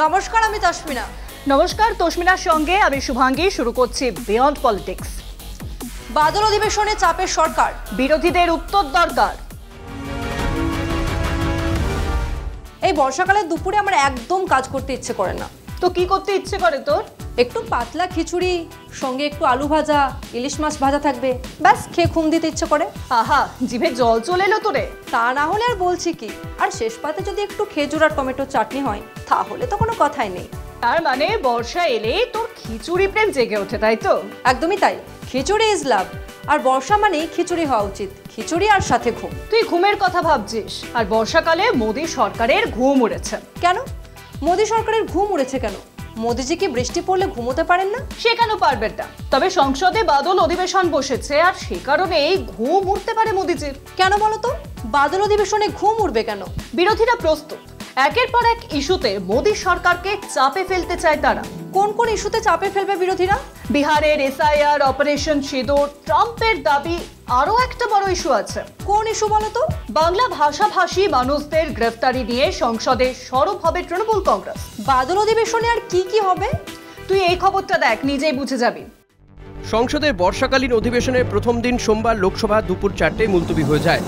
নমস্কার, আমি তস্মিনা। নমস্কার, তস্মিনার সঙ্গে আমি শুভাঙ্গী। শুরু করছি বিয়ন্ড পলিটিক্স। বাদল অধিবেশনে চাপের সরকার, বিরোধীদের উত্তর দরকার। এই বর্ষাকালের দুপুরে আমার একদম কাজ করতে ইচ্ছে করে না। তো কি করতে ইচ্ছে করে তোর? একটু পাতলা খিচুড়ি, সঙ্গে একটু আলু ভাজা, ইলিশ মাছ ভাজা থাকবে, ব্যাস খেয়ে ঘুম দিতে ইচ্ছে করে। আহা, জিভে জল চলে এলো তোরে। তা না হলে আর বলছি কি, আর শেষ পাতে যদি একটু খেজুর আর টমেটোর চাটনি হয় তাহলে তো কোনো কথাই নেই। তার মানে বর্ষা এলেই তোর খিচুড়ি প্রেম জেগে ওঠে, তাই তো? একদমই তাই। খিচুড়ি ইজ লাভ, আর বর্ষা মানেই খিচুড়ি হওয়া উচিত। খিচুড়ি আর সাথে ঘুম। তুই ঘুমের কথা ভাবছিস, আর বর্ষাকালে মোদী সরকারের ঘুম উড়েছে। কেন মোদী সরকারের ঘুম উড়েছে কেন? মোদিজি কি বৃষ্টি পড়লে ঘুমোতে পারেন না? সে কেন পারবেন না? তবে সংসদে বাদল অধিবেশন বসেছে, আর সে কারণে ঘুম উঠতে পারে মোদিজির। কেন বলো তো, বাদল অধিবেশনে ঘুম উঠবে কেন? বিরোধীরা প্রস্তুত। একের পর এক ইস্যুতে মোদী সরকারকে চাপে ফেলতে চায় তারা। কোন কোন ইস্যুতে চাপে ফেলবে বিরোধীরা? বিহারের এসআইআর, অপারেশন সিঁদুর, ট্রাম্পের দাবি, আরো একটা বড় ইস্যু আছে। কোন ইস্যু বলো তো? বাংলা ভাষাভাষী মানুষদের গ্রেফতারি নিয়ে সংসদে সরব হবে তৃণমূল কংগ্রেস। বাদল অধিবেশনে আর কি কি হবে? তুই এই খবরটা দেখ, নিজেই বুঝে যাবি। সংসদের বর্ষাকালীন অধিবেশনের প্রথম দিন সোমবার লোকসভা দুপুর 4টায় মুলতবি হয়ে যায়।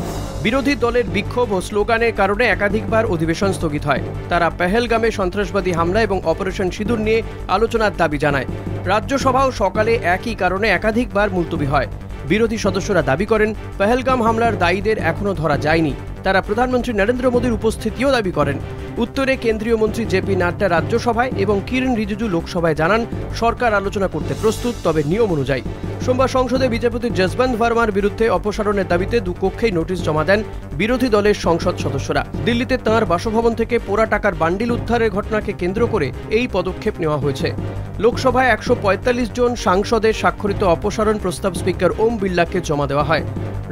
বিরোধী দলের বিক্ষোভ ও স্লোগানের কারণে একাধিকবার অধিবেশন স্থগিত হয়। তারা পেহেলগামে সন্ত্রাসবাদী হামলা এবং অপারেশন সিঁদুর নিয়ে আলোচনার দাবি জানায়। রাজ্যসভাও সকালে একই কারণে একাধিকবার মুলতবি হয়। বিরোধী সদস্যরা দাবি করেন, পেহেলগাম হামলার দায়ীদের এখনও ধরা যায়নি। তারা প্রধানমন্ত্রী নরেন্দ্র মোদীর উপস্থিতিও দাবি করেন। উত্তরে কেন্দ্রীয় মন্ত্রী জেপি নাড্ডা রাজ্যসভায় এবং কিরণ রিজিজু লোকসভায় জানান, সরকার আলোচনা করতে প্রস্তুত, তবে নিয়ম অনুযায়ী। সোমবার সংসদে বিজেপি যশবন্ত ভার্মার বিরুদ্ধে অপসারণের দাবিতে দুকক্ষেই নোটিশ জমা দেন বিরোধী দলের সংসদ সদস্যরা। দিল্লিতে তাঁর বাসভবন থেকে পোড়া টাকার বান্ডিল উদ্ধারের ঘটনাকে কেন্দ্র করে এই পদক্ষেপ নেওয়া হয়েছে। লোকসভায় 145 জন সাংসদের স্বাক্ষরিত অপসারণ প্রস্তাব স্পিকার ওম বিড়লাকে জমা দেওয়া হয়।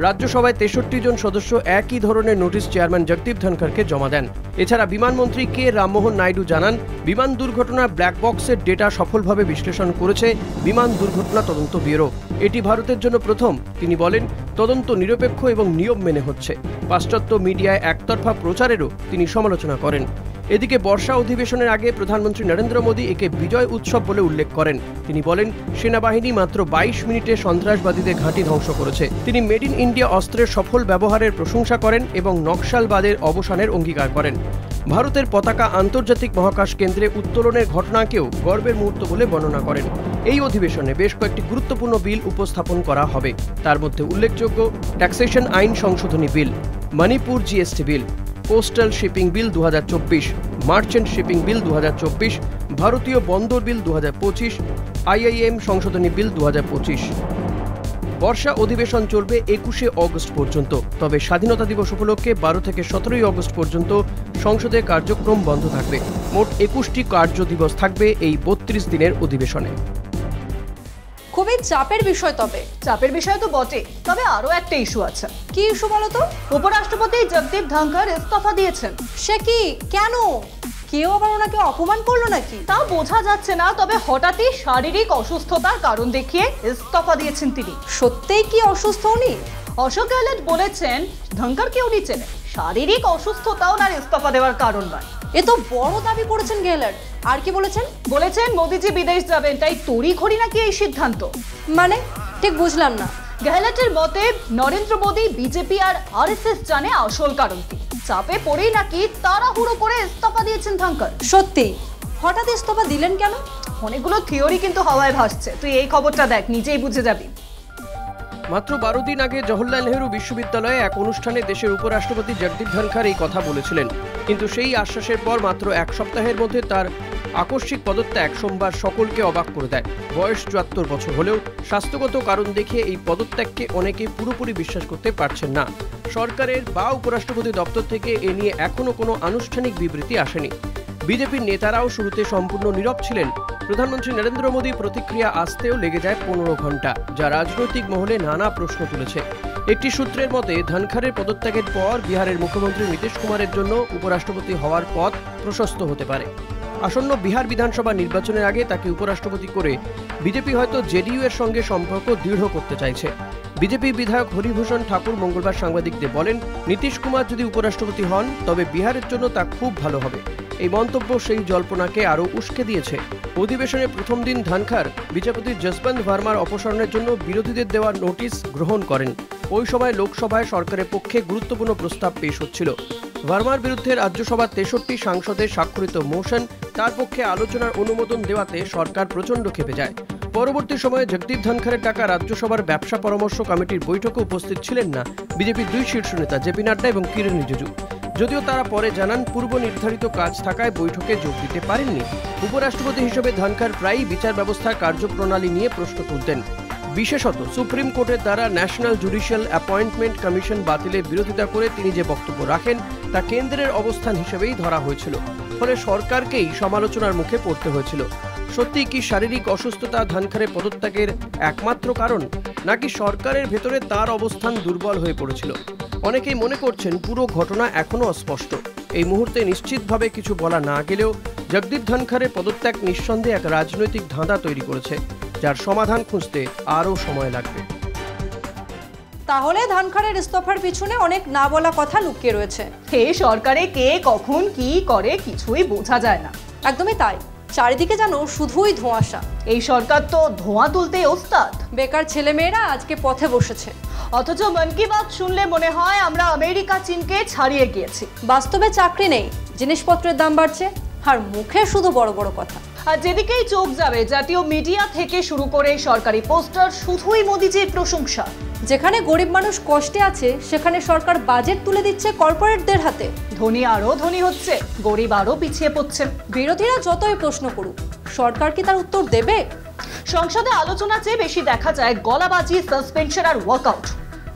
রাজ্যসভায় 63 জন সদস্য একই ধরনের নোটিশ চেয়ারম্যান জগদীপ ধনখড়কে জমা দেন। এছাড়া বিমানমন্ত্রী কে রামমোহন নাইডু জানান, বিমান দুর্ঘটনার ব্ল্যাক বক্সের ডেটা সফলভাবে বিশ্লেষণ করেছে বিমান দুর্ঘটনা তদন্ত ব্যুরো। এটি ভারতের জন্য প্রথম। তিনি বলেন, তদন্ত নিরপেক্ষ এবং নিয়ম মেনে হচ্ছে। পাশ্চাত্য মিডিয়ায় একতরফা প্রচারেরও তিনি সমালোচনা করেন। এদিকে বর্ষা অধিবেশনের আগে প্রধানমন্ত্রী নরেন্দ্র মোদী একে বিজয় উৎসব বলে উল্লেখ করেন। তিনি বলেন, সেনাবাহিনী মাত্র 22 মিনিটে সন্ত্রাসবাদীদের ঘাঁটি ধ্বংস করেছে। তিনি মেড ইন ইন্ডিয়া অস্ত্রের সফল ব্যবহারের প্রশংসা করেন এবং নকশালবাদের অবসানের অঙ্গীকার করেন। ভারতের পতাকা আন্তর্জাতিক মহাকাশ কেন্দ্রে উত্তোলনের ঘটনাকেও গর্বের মুহূর্ত বলে বর্ণনা করেন। এই অধিবেশনে বেশ কয়েকটি গুরুত্বপূর্ণ বিল উপস্থাপন করা হবে। তার মধ্যে উল্লেখযোগ্য ট্যাক্সেশন আইন সংশোধনী bill, Manipur GST bill, coastal shipping bill 2024, merchant shipping bill 2024, ভারতীয় বন্দর বিল 2025, আইআইএম সংশোধনী বিল 2025। বর্ষা অধিবেশন চলবে 21শে অগস্ট পর্যন্ত। তবে স্বাধীনতা দিবস উপলক্ষে 12 থেকে 17ই অগস্ট পর্যন্ত সংসদের কার্যক্রম বন্ধ থাকবে। মোট 21টি কার্য দিবস থাকবে এই 32 দিনের অধিবেশনে। খুবই চাপের বিষয়। তবে চাপের বিষয় তো বটে, তবে আরো একটা ইস্যু আছে। কি ইস্যু বলো তো? উপরাষ্ট্রপতি জগদীপ ধনখড় ইস্তফা দিয়েছেন। সে কি? কেন? কেউ আবার ওনাকে অপমান করলো নাকি? তা বোঝা যাচ্ছে না, তবে হঠাৎই শারীরিক অসুস্থতার কারণ দেখিয়ে ইস্তফা দিয়েছেন তিনি। সত্যিই কি অসুস্থ উনি? অশোক গেহলট বলেছেন, ধনখড়কে উনি চেনেন, শারীরিক অসুস্থতা ওনার ইস্তফা দেওয়ার কারণ নয়। এ তো বড় দাবি করেছেন গেহলট। আর কি বলেছেন? বলেছেন মোদিজি বিদেশ যাবেন, তাই তড়িঘড়ি নাকি এই সিদ্ধান্ত। মানে ঠিক বুঝলাম না। গেহলটের মতে নরেন্দ্র মোদী, বিজেপি আর আরএসএস জানে আসল কারণ কি। চাপে পড়েই নাকি তাড়াহুড়ো করে ইস্তফা দিয়েছেন ধনখড়। সত্যি? হঠাৎ ইস্তফা দিলেন কেন? অনেকগুলো থিওরি কিন্তু হাওয়ায় ভাসছে। তুই এই খবরটা দেখ, নিজেই বুঝে যাবি। মাত্র 12 দিন আগে জওহরলাল নেহরু বিশ্ববিদ্যালয়ে এক অনুষ্ঠানে দেশের উপরাষ্ট্রপতি জগদীপ ধনখড় এই কথা বলেছিলেন। কিন্তু সেই আশ্বাসের পর মাত্র এক সপ্তাহের মধ্যে তার আকস্মিক পদত্যাগ সোমবার সকলকে অবাক করে দেয়। বয়স 74 বছর হলেও স্বাস্থ্যগত কারণ দেখিয়ে এই পদত্যাগকে অনেকে পুরোপুরি বিশ্বাস করতে পারছেন না। সরকারের বা উপরাষ্ট্রপতি দপ্তর থেকে এ নিয়ে এখনও কোনো আনুষ্ঠানিক বিবৃতি আসেনি। বিজেপির নেতারাও শুরুতে সম্পূর্ণ নীরব ছিলেন। প্রধানমন্ত্রী নরেন্দ্র মোদী প্রতিক্রিয়া আসতেও লেগে যায় 15 ঘন্টা, যা রাজনৈতিক মহলে নানা প্রশ্ন তুলেছে। একটি সূত্রের মতে, ধনখড়ের পদত্যাগের পর বিহারের মুখ্যমন্ত্রী নীতিশ কুমারের জন্য উপরাষ্ট্রপতি হওয়ার পথ প্রশস্ত হতে পারে। আসন্ন বিহার বিধানসভা নির্বাচনের আগে তাকে উপরাষ্ট্রপতি করে বিজেপি হয়তো জেডিইউ এর সঙ্গে সম্পর্ক দৃঢ় করতে চাইছে। বিজেপির বিধায়ক হরিভূষণ ঠাকুর মঙ্গলবার সাংবাদিকদের বলেন, নীতিশ কুমার যদি উপরাষ্ট্রপতি হন তবে বিহারের জন্য তা খুব ভালো হবে। এই মন্তব্য সেই জল্পনাকে আরও উস্কে দিয়েছে। অধিবেশনের প্রথম দিন ধনখড় বিচারপতি যশবন্ত ভার্মার অপসারণের জন্য বিরোধীদের দেওয়া নোটিশ গ্রহণ করেন। ওই সময় লোকসভায় সরকারের পক্ষে গুরুত্বপূর্ণ প্রস্তাব পেশ হচ্ছিল। ভার্মার বিরুদ্ধে রাজ্যসভার 63 সাংসদের স্বাক্ষরিত মোশন তার পক্ষে আলোচনার অনুমোদন দেওয়াতে সরকার প্রচণ্ড ক্ষেপে যায়। পরবর্তী সময়ে জগদীপ ধনখড়ের ডাকা রাজ্যসভার ব্যবসা পরামর্শ কমিটির বৈঠকে উপস্থিত ছিলেন না বিজেপির দুই শীর্ষ নেতা জেপি নাড্ডা এবং কিরণ রিজিজু। যদিও তারা পরে জানান পূর্ব নির্ধারিত কাজ থাকায় বৈঠকে যোগ দিতে পারেননি। উপরাষ্ট্রপতি হিসেবে ধনখড় প্রায়ই বিচার ব্যবস্থার কার্যপ্রণালী নিয়ে প্রশ্ন তুলতেন। বিশেষত সুপ্রিম কোর্টের দ্বারা ন্যাশনাল জুডিশিয়াল অ্যাপয়েন্টমেন্ট কমিশন বাতিলের বিরোধিতা করে তিনি যে বক্তব্য রাখেন তা কেন্দ্রের অবস্থান হিসেবেই ধরা হয়েছিল। ফলে সরকারকেই সমালোচনার মুখে পড়তে হয়েছিল। সত্যি কি শারীরিক অসুস্থতা ধনখড়ের পদত্যাগের একমাত্র কারণ, নাকি সরকারের ভেতরে তার অবস্থান দুর্বল হয়ে পড়েছিল? অনেকেই মনে করছেন পুরো ঘটনা এখনও অস্পষ্ট। এই মুহূর্তে নিশ্চিতভাবে কিছু বলা না গেলেও জগদীপ ধনখড়ের পদত্যাগ নিঃসন্দেহে এক রাজনৈতিক ধাঁধা তৈরি করেছে, যার সমাধান খুঁজতে আরও সময় লাগবে। তাহলে ধনখড়ের ইস্তফার পিছনে অনেক না বলা কথা লুকিয়ে রয়েছে। এই সরকারে কে কখন কি করে কিছুই বোঝা যায় না। একদমই তাই, চারিদিকে যেন শুধুই ধোঁয়াশা। এই সরকার তো ধোঁয়া তুলতেই ওস্তাদ। বেকার ছেলেমেয়েরা আজকে পথে বসেছে, অথচ মন কি বাত শুনলে মনে হয় আমরা আমেরিকা চীনকে ছাড়িয়ে গিয়েছি। বাস্তবে চাকরি নেই, জিনিসপত্রের দাম বাড়ছে, আর মুখে শুধু বড় বড় কথা। আর যেদিকেই চোখ যাবে জাতীয় মিডিয়া থেকে শুরু করে সরকারি পোস্টার শুধুই মোদিজির প্রশংসা। যেখানে গরিব মানুষ কষ্টে আছে সেখানে সরকার বাজেট তুলে দিচ্ছে কর্পোরেটদের হাতে। ধনী আরো ধনী হচ্ছে, গরিব আরো পিছিয়ে পড়ছে। বিরোধীরা যতই প্রশ্ন করুক, সরকার কি তার উত্তর দেবে? সংসদে আলোচনা চেয়ে বেশি দেখা যায় গলাবাজি, সাসপেনশন আর ওয়াকআউট।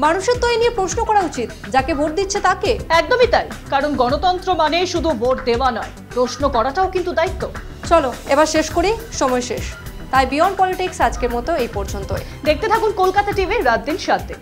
মানুষের তো এই নিয়ে প্রশ্ন করা উচিত, যাকে ভোট দিচ্ছে তাকে। একদমই তাই, কারণ গণতন্ত্র মানে শুধু ভোট দেওয়া নয়, প্রশ্ন করাটাও কিন্তু দায়িত্ব। চলো এবার শেষ করি, সময় শেষ। তাই বিয়ন্ড পলিটিক্স আজকের মতো এই পর্যন্তই। দেখতে থাকুন কলকাতা টিভির রাত দিন 7 দিন।